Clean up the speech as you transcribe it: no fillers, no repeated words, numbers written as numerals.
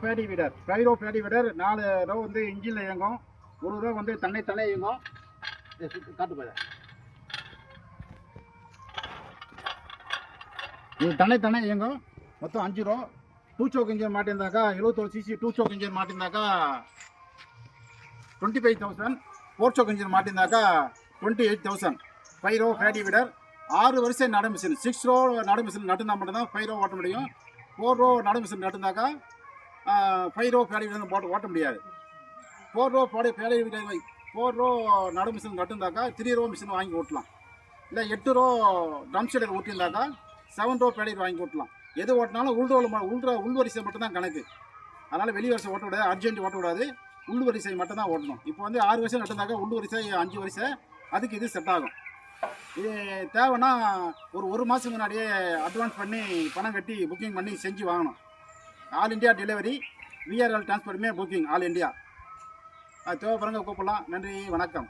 Bedi வீடர் Spiro Bedi weeder 4 row வந்து இன்ஜினில் இயங்கும், 1 ரோ வந்து தன்னை இயங்கும். காட்டு போய் இது தன்னை இயங்கும். மொத்தம் 5 ரோ. 2 choke இன்ஜின் மாட்டியிருந்தாக்கா 71 cc 2 choke இன்ஜின் மாட்டியிருந்தாக்கா 25,000. 4 choke இன்ஜின் மாட்டியிருந்தாக்கா 28,000. 5 ரோ பேடி வீடர். 6 வரிசை நடு மிஷின். 6 ரோ நடு மிஷின் நட்டுனா மட்டும்தான் 5 ரோ ஓட்ட முடியும். 4 ரோ நடு மிஷின் நட்டுனாக்கா 5 ரோ பேடி வீடர் போட்டு ஓட்ட முடியாது. 4 ரோ பேடி வீடர் 4 ரோ நடு மிஷின் நட்டுனாக்கா 3 ரோ மிஷின் வாங்கி ஓட்டலாம். இல்லை 8 row drum seeder ஓட்டியிருந்தாக்கா 7 row Bedi வாங்கி ஓட்டலாம். எது ஓட்டினாலும் உள் வரிசை மட்டும்தான் கணக்கு. அதனால் வெளி வரிசை ஓட்டக்கூடாது, அர்ஜென்ட் ஓட்டக்கூடாது, உள் வரிசை மட்டும்தான் ஓட்டணும். இப்போ வந்து 6 வரிசை நட்டுனாக்கா உள் வரிசை 5 வரிசை, அதுக்கு இது செட் ஆகும். இது தேவைன்னா ஒரு மாதத்துக்கு முன்னாடியே அட்வான்ஸ் பண்ணி பணம் கட்டி புக்கிங் பண்ணி செஞ்சு வாங்கணும். ஆல் இண்டியா டெலிவரி, விஆர்எல் டிரான்ஸ்போர்ட்டுமே புக்கிங் ஆல் இண்டியா. அது தேவைப்படுறவங்க கூப்பிடலாம். நன்றி, வணக்கம்.